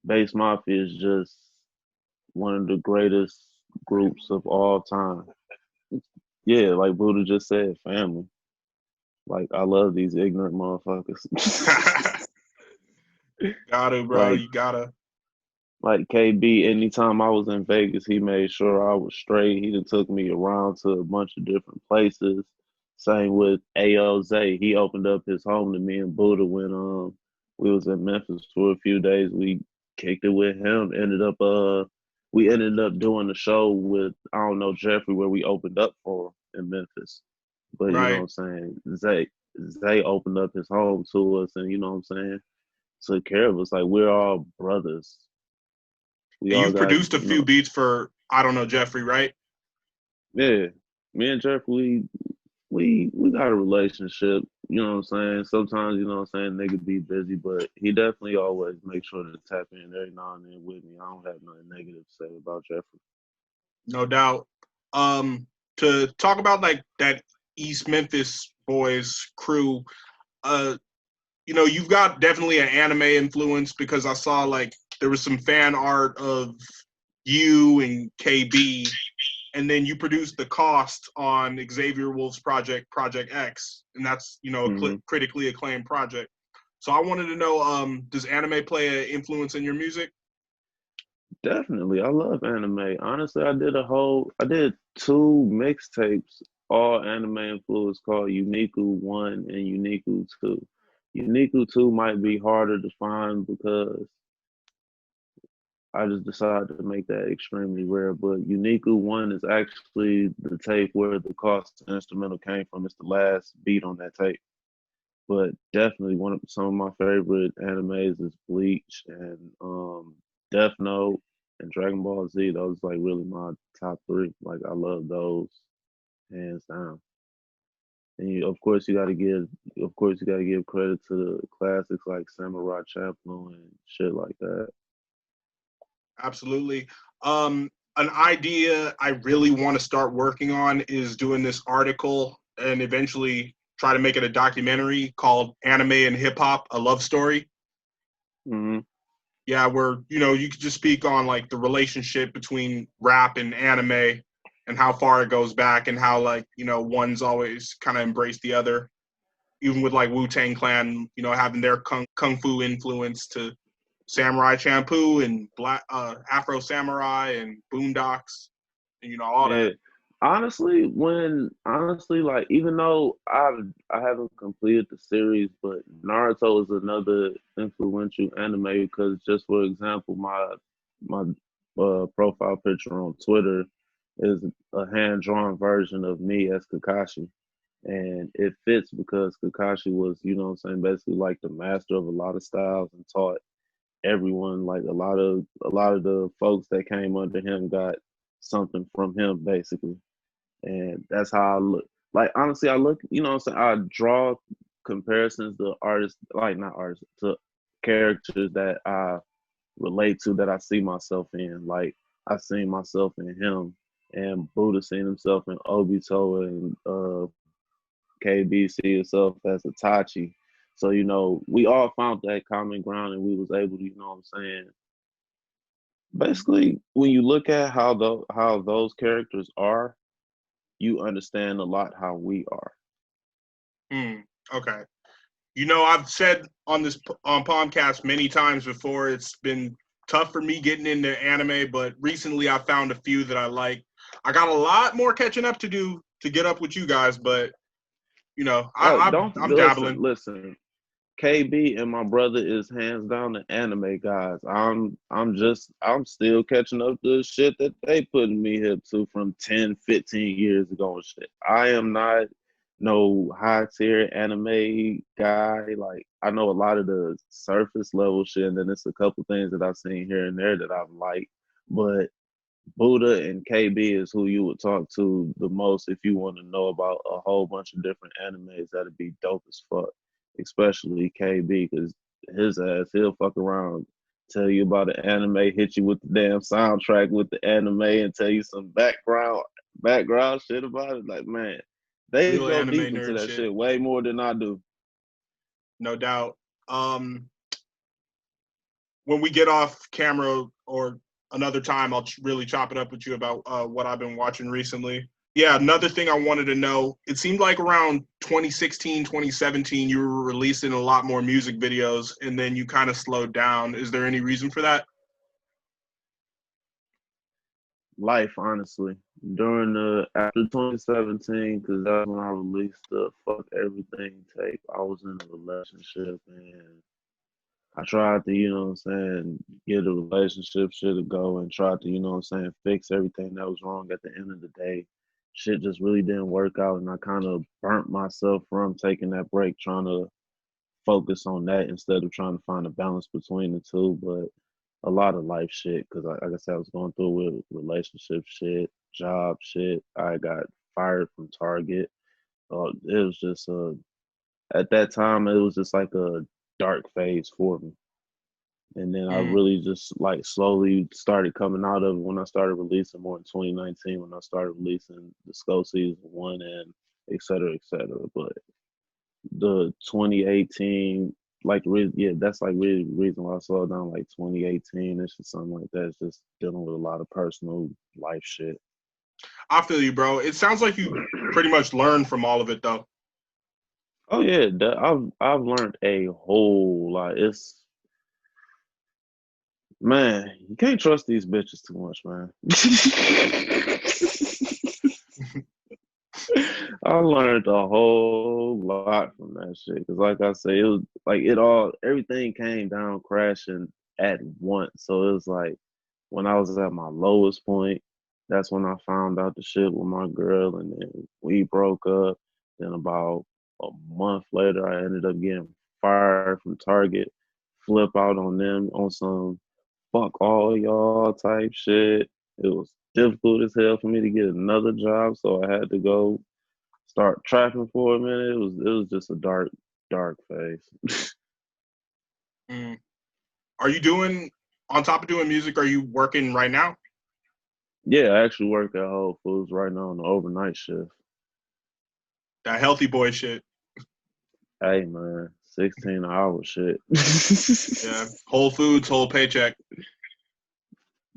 Bass Mafia is just one of the greatest groups of all time. Yeah, like Buddha just said, family. Like I love these ignorant motherfuckers. Gotta, bro. like You gotta. Like KB, anytime I was in Vegas, he made sure I was straight. He done took me around to a bunch of different places. Same with AOZ. He opened up his home to me and Buddha when we was in Memphis for a few days. We kicked it with him. We ended up doing a show with, I don't know, Jeffrey, where we opened up for him in Memphis. But you know Right. what I'm saying? Zay opened up his home to us, and you know what I'm saying? Took care of us. Like we're all brothers. We And all you've got, produced a few beats for, I don't know, Jeffrey, right? yeah. Me and Jeff, we got a relationship. You know what I'm saying? Sometimes, you know what I'm saying, nigga be busy, but he definitely always makes sure to tap in every now and then with me. I don't have nothing negative to say about Jeffrey. No doubt. Um, to talk about like that East Memphis boys crew, uh, you know, you've got definitely an anime influence because I saw like there was some fan art of you and KB, and then you produced the cost on Xavier Wolf's project, Project X, and that's, you know, a Hmm critically acclaimed project. So I wanted to know, does anime play an influence in your music? Definitely. I love anime. Honestly, I did two mixtapes, all anime influence, called Uniku 1 and Uniku 2. Uniku 2 might be harder to find because I just decided to make that extremely rare. But Uniku 1 is actually the tape where the cost instrumental came from. It's the last beat on that tape. But definitely one of some of my favorite animes is Bleach and Death Note and Dragon Ball Z. Those like really my top three. Like I love those hands down. And of course, you gotta give credit to the classics like Samurai Champloo and shit like that. Absolutely. An idea I really want to start working on is doing this article and eventually try to make it a documentary called Anime and Hip Hop, a Love Story. Hmm Yeah, where, you know, you could just speak on like the relationship between rap and anime and how far it goes back and how, like, you know, one's always kind of embraced the other, even with like Wu-Tang Clan, you know, having their kung fu influence to Samurai Champloo and Black Afro Samurai and Boondocks, and, you know, all Yeah. that. Honestly, like even though I haven't completed the series, but Naruto is another influential anime because just for example, my profile picture on Twitter is a hand drawn version of me as Kakashi. And it fits because Kakashi was, you know what I'm saying, basically like the master of a lot of styles and taught everyone, like a lot of the folks that came under him got something from him basically. And that's how I look. Like honestly, I look, you know what I'm saying, I draw comparisons to artists, like not artists, to characters that I relate to, that I see myself in. Like I seen myself in him, and Buddha seen himself in Obito, and KB see himself as Itachi. So we all found that common ground, and we was able to, you know what I'm saying. Basically, when you look at how those characters are, you understand a lot how we are. Okay. I've said on this podcast many times before, it's been tough for me getting into anime, but recently I found a few that I like. I got a lot more catching up to do to get up with you guys, but Oh, don't I'm dabbling. listen. KB and my brother is hands down the anime guys. I'm still catching up to the shit that they putting me hip to from 10, 15 years ago and shit. I am not no high tier anime guy. Like I know a lot of the surface level shit, and then it's a couple things that I've seen here and there that I've liked. But Buddha and KB is who you would talk to the most if you want to know about a whole bunch of different animes that'd be dope as fuck. Especially KB, because his ass, he'll fuck around, tell you about the anime, hit you with the damn soundtrack with the anime, and tell you some background shit about it. Like man, they Real go anime deep into nerd that shit. shit way more than I do. No doubt. When we get off camera or another time, I'll really chop it up with you about what I've been watching recently. Yeah, another thing I wanted to know, it seemed like around 2016, 2017, you were releasing a lot more music videos and then you kind of slowed down. Is there any reason for that? Life, honestly, during the after 2017, because that's when I released the "Fuck Everything" tape. I was in a relationship, and I tried to, you know what I'm saying, get a relationship shit to go, and tried to, you know what I'm saying, fix everything that was wrong. At the end of the day, shit just really didn't work out, and I kind of burnt myself from taking that break, trying to focus on that instead of trying to find a balance between the two. But a lot of life shit, because like I said, I was going through with relationship shit, job shit. I got fired from Target. It was just at that time, it was just like a dark phase for me. And then I Mm. really just like slowly started coming out of it when I started releasing more in 2019, when I started releasing the Sco season one and et cetera, et cetera. But the 2018, like yeah, that's like really the reason why I slowed down. Like 2018, it's just something like that. It's just dealing with a lot of personal life shit. I feel you, bro. It sounds like you pretty much learned from all of it, though. Oh yeah, I've learned a whole lot. It's man, you can't trust these bitches too much, man. I learned a whole lot from that shit. Cause like I say, it was like everything came down crashing at once. So it was like when I was at my lowest point, that's when I found out the shit with my girl, and then we broke up. Then about a month later, I ended up getting fired from Target. Flip out on them on some fuck all y'all type shit. It was difficult as hell for me to get another job, so I had to go start trapping for a minute. It was just a dark phase. Mm. Are you doing, on top of doing music, are you working right now? Yeah, I actually work at Whole Foods right now on the overnight shift. That healthy boy shit. Hey man, 16 hour shit. Yeah. Whole Foods, whole paycheck.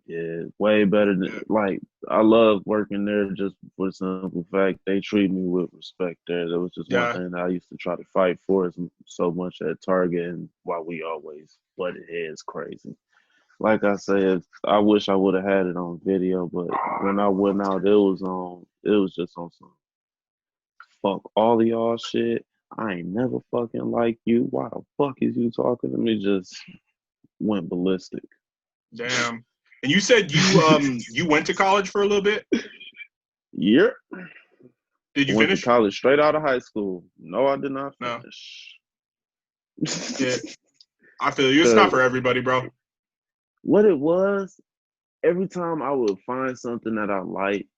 Yeah, way better than Yeah. like I love working there just for the simple fact they treat me with respect there. That was just one Yeah. thing that I used to try to fight for so much at Target, and why we always butted heads crazy. Like I said, I wish I would have had it on video, but when I went out, it was just on some fuck all of y'all shit. I ain't never fucking like you. Why the fuck is you talking to me? Just went ballistic. Damn. And you said you went to college for a little bit. Yep. Did you Went to finish? college straight out of high school. No, I did not No. finish. Yeah, I feel you. It's not for Because everybody, bro. what it was, every time I would find something that I liked,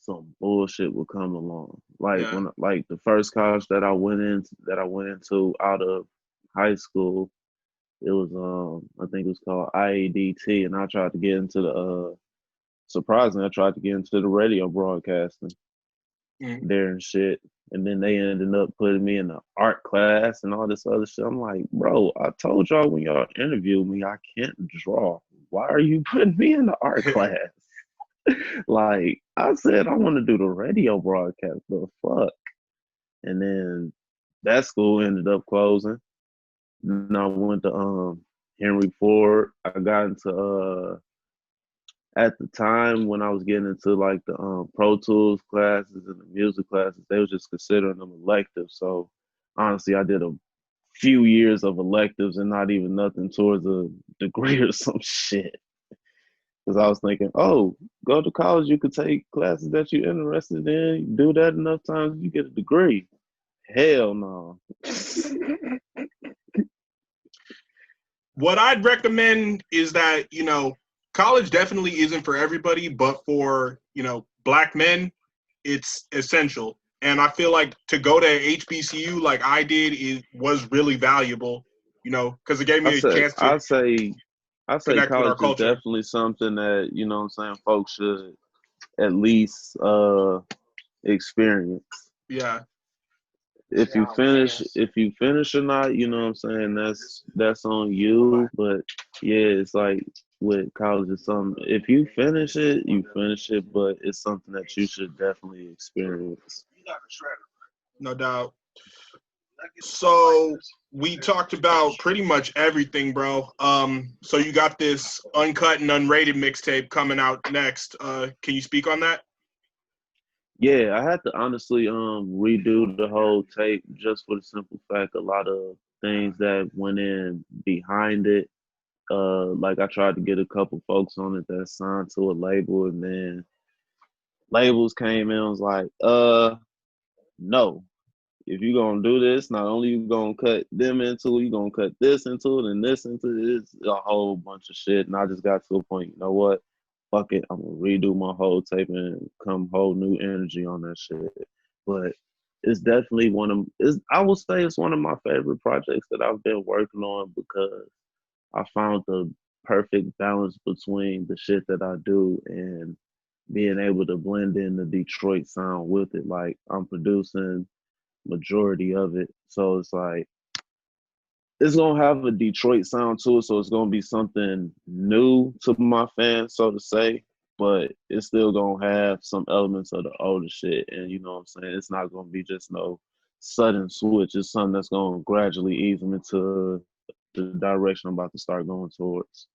some bullshit would come along. Like Yeah. when, like the first college that I went into out of high school, it was I think it was called IADT, and I tried to get into the surprisingly, I tried to get into the radio broadcasting Mm. there and shit. And then they ended up putting me in the art class and all this other shit. I'm like, bro, I told y'all when y'all interviewed me, I can't draw. Why are you putting me in the art class? Like, I said, I want to do the radio broadcast, but fuck. And then that school ended up closing. And I went to Henry Ford. I got into at the time when I was getting into like the Pro Tools classes and the music classes, they was just considering them electives. So honestly, I did a few years of electives and not even nothing towards a degree or some shit. Because I was thinking, oh, go to college, you could take classes that you're interested in, do that enough times, you get a degree. Hell no. What I'd recommend is that, college definitely isn't for everybody, but for, black men, it's essential. And I feel like to go to HBCU like I did was really valuable, because it gave I me a say, chance to I say, I say connect with our college is culture. definitely something that, you know what I'm saying, folks should at least experience. Yeah. If you finish or not, you know what I'm saying, that's on you. But yeah, it's like with college, it's something, if you finish it, you finish it, but it's something that you should definitely experience. No doubt. So we talked about pretty much everything, bro. So you got this uncut and unrated mixtape coming out next. Can you speak on that? Yeah, I had to honestly redo the whole tape just for the simple fact a lot of things that went in behind it. Like I tried to get a couple folks on it that signed to a label, and then labels came in and was like, no. If you're gonna do this, not only you gonna cut them into it, you gonna cut this into it and this into it. It's a whole bunch of shit. And I just got to a point, you know what? Fuck it. I'm gonna redo my whole tape and come whole new energy on that shit. But it's definitely I would say it's one of my favorite projects that I've been working on because I found the perfect balance between the shit that I do and being able to blend in the Detroit sound with it. Like I'm producing majority of it. So it's like it's gonna have a Detroit sound to it, so it's gonna be something new to my fans, so to say. But it's still gonna have some elements of the older shit, and you know what I'm saying. It's not gonna be just no sudden switch. It's something that's gonna gradually ease them into the direction I'm about to start going towards.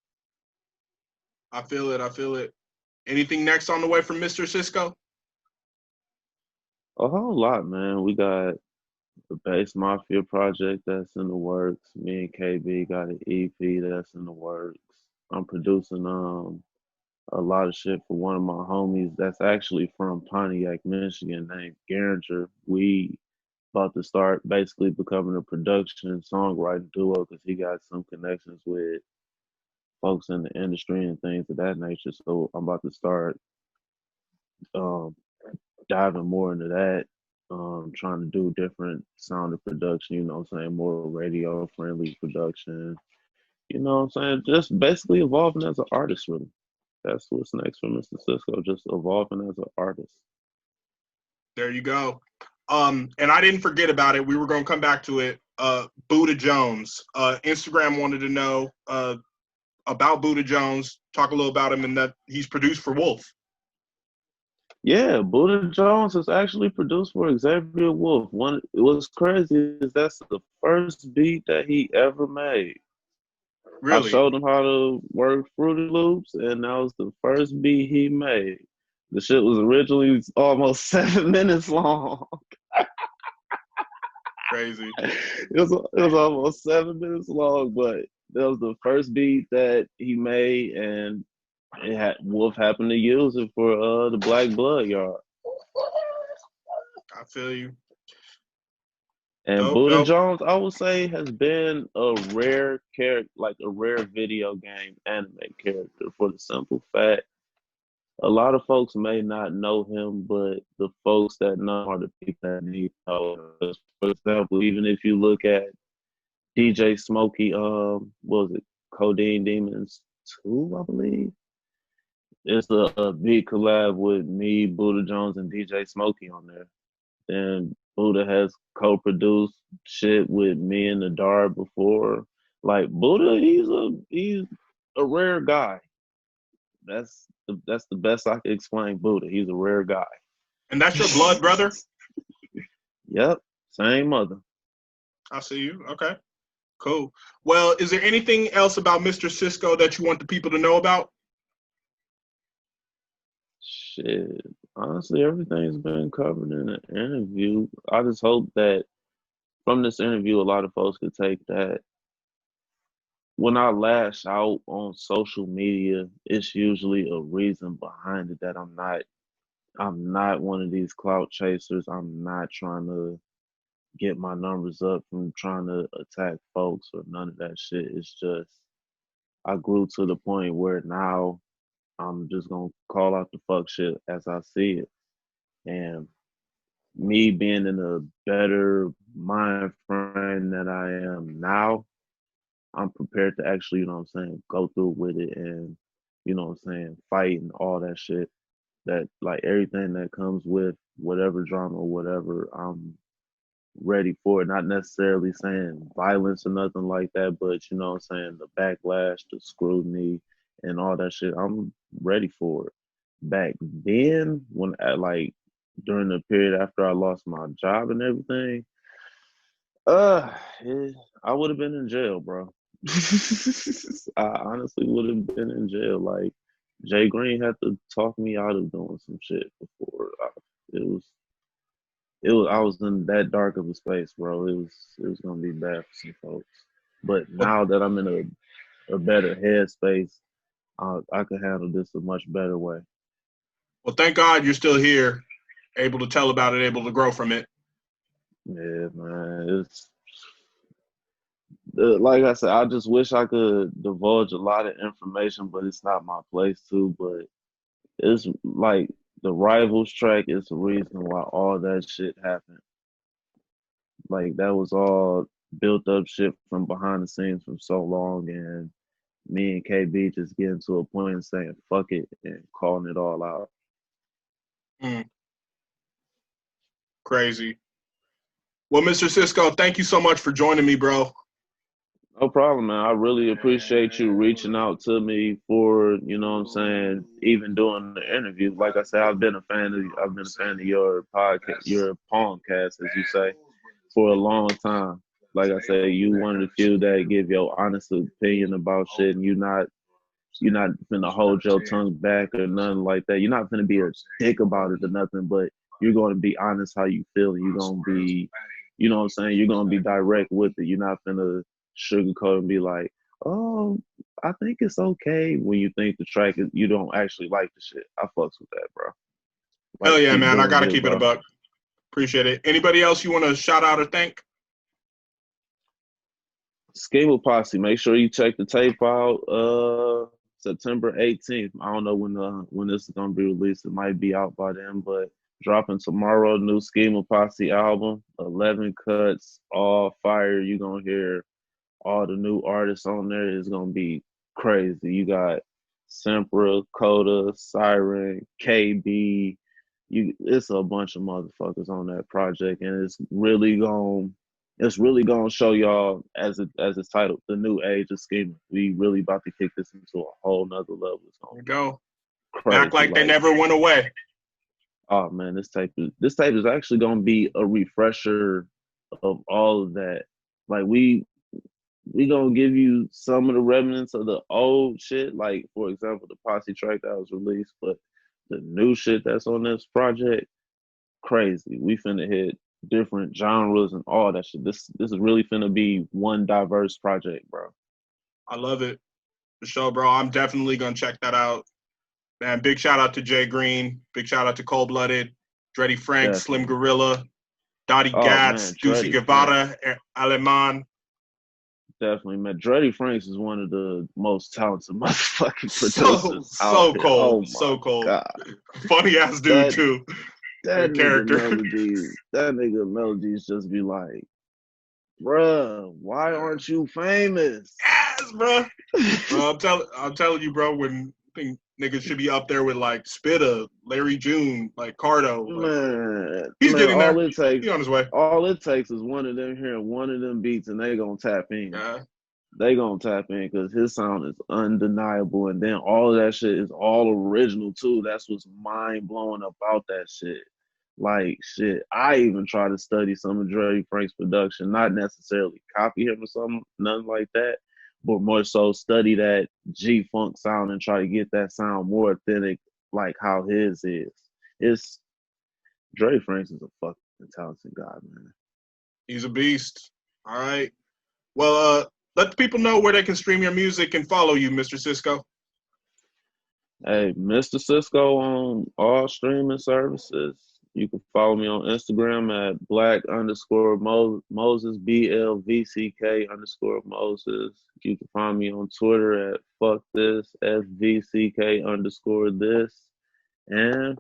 I feel it. I feel it. Anything next on the way from Mr. Sisco? A whole lot, man. We got the Base Mafia project that's in the works. Me and KB got an EP that's in the works. I'm producing a lot of shit for one of my homies that's actually from Pontiac, Michigan, named Garinger. We about to start basically becoming a production and songwriting duo because he got some connections with folks in the industry and things of that nature. So I'm about to start um, diving more into that. Trying to do different sound of production, you know what I'm saying, more radio friendly production. You know what I'm saying? Just basically evolving as an artist, really. That's what's next for Mr. Cisco, just evolving as an artist. There you go. And I didn't forget about it. We were going to come back to it. Buddha Jones. Instagram wanted to know about Buddha Jones. Talk a little about him and that he's produced for Wolf. Yeah, Buddha Jones is actually produced for Xavier Wolf. It was crazy is that's the first beat that he ever made. I Really? showed him how to work Fruity Loops, and that was the first beat he made. The shit was originally almost 7 minutes long. Crazy. It was almost 7 minutes long, but that was the first beat that he made, and Wolf happened to use it for the Black Blood yard. I feel you. And Dope, Buddha dope. Jones, I would say, has been a rare character, like a rare video game anime character, for the simple fact a lot of folks may not know him, but the folks that know are the people that need to know him. For example, even if you look at DJ Smokey, what was it, Codeine Demons 2, I believe. It's a big collab with me, Buddha Jones, and DJ Smokey on there. And Buddha has co-produced shit with me and the Dart before. Like Buddha, he's a rare guy. That's the best I can explain Buddha. He's a rare guy. And that's your blood brother? Yep, same mother. I see you. Okay, cool. Well, is there anything else about Mr. Sisco that you want the people to know about? Shit. Honestly, everything's been covered in the interview. I just hope that from this interview, a lot of folks could take that when I lash out on social media, it's usually a reason behind it that I'm not one of these clout chasers. I'm not trying to get my numbers up from trying to attack folks or none of that shit. It's just I grew to the point where now I'm just gonna call out the fuck shit as I see it. And me being in a better mind frame than I am now, I'm prepared to actually, go through with it and, fight and all that shit. That like everything that comes with whatever drama or whatever, I'm ready for it. Not necessarily saying violence or nothing like that, but the backlash, the scrutiny, and all that shit. I'm ready for it. Back then, when during the period after I lost my job and everything, uh, I would have been in jail, bro. I honestly would have been in jail. Like Jay Green had to talk me out of doing some shit before. It was I was in that dark of a space, bro. It was gonna be bad for some folks. But Well, now that I'm in a better headspace, I can handle this a much better way. well, thank God you're still here, able to tell about it, able to grow from it. Yeah, man. It's like I said, I just wish I could divulge a lot of information, but it's not my place to. But it's like the rivals track is the reason why all that shit happened. Like that was all built up shit from behind the scenes for so long, and me and KB just getting to a point and saying fuck it and calling it all out. Mm, crazy. Well, Mr. Sisco, thank you so much for joining me, bro. No problem, man. I really appreciate you reaching out to me for, even doing the interview. Like I said, I've been a fan of your podcast, your podcast, as you say, for a long time. Like I said, you one of the few that give your honest opinion about shit, and you're not finna hold your tongue back or nothing like that. You're not finna be a dick about it or nothing, but you're gonna be honest how you feel. And you're gonna be, you're gonna be direct with it. You're not finna sugarcoat and be like, oh, I think it's okay when you think the track is, you don't actually like the shit. I fucks with that, bro. Hell Like, yeah, keep man. I doing gotta you, keep it a bro. buck. Appreciate it. Anybody else you want to shout out or thank? Schemaposse, make sure you check the tape out. September 18th. I don't know when this is gonna be released. It might be out by then, but dropping tomorrow. New Schemaposse album, 11 cuts, all fire. You gonna hear all the new artists on there. It's gonna be crazy. You got Sempra, Coda, Siren, KB. It's a bunch of motherfuckers on that project, and it's really gonna show y'all as it's titled, the new age of scheming. We really about to kick this into a whole nother level. It's There gonna we be go. Back crazy. like they Like, never went away. oh man, this tape is actually gonna be a refresher of all of that. Like we gonna give you some of the remnants of the old shit, like for example the Posse track that was released, but the new shit that's on this project, crazy. We finna hit different genres and all that shit. This is really finna be one diverse project, bro. I love it. For sure, bro. I'm definitely gonna check that out. Man, big shout out to Jay Green. Big shout out to Kold-Blooded, Dreddy Frank, Slim Definitely. Gorilla, Dottie Oh man, Gats, Ducey Dreddy Frank. Guevara, Aleman. Definitely, man. Dreddy Franks is one of the most talented motherfucking So producers out here. cold. Oh my So cold. god. Funny ass dude, That too. that nigga Character. melodies just be like, bruh, why aren't you famous? Yes, bro. I'm telling you, bro, when I think niggas should be up there with like Spitta, Larry June, like Cardo. Like, he's getting there. He on his way. All it takes is one of them hearing one of them beats and they gonna tap in. Yeah. They gonna tap in because his sound is undeniable, and then all of that shit is all original too. That's what's mind blowing about that shit. Like shit, I even try to study some of Dre Frank's production, not necessarily copy him or something, nothing like that, but more so study that G Funk sound and try to get that sound more authentic, like how his is. It's Dre Franks is a fucking talented guy, man. He's a beast. All right. Well, let the people know where they can stream your music and follow you, Mr. Sisco. Hey, Mr. Sisco on all streaming services. You can follow me on Instagram at black_Moses, BLVCK_Moses. You can find me on Twitter at fuckthis, FVCK_this. And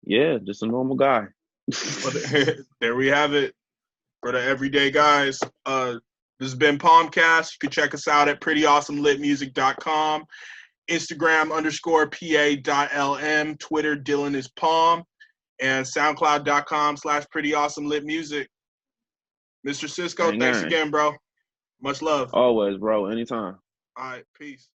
yeah, just a normal guy. There we have it for the everyday guys. This has been Palmcast. You can check us out at prettyawesomelitmusic.com, Instagram _PA.LM, Twitter Dylan is Palm, and SoundCloud.com/prettyawesomelitmusic. Mr. Cisco, thanks again, bro. Much love. Always, bro. Anytime. All right, peace.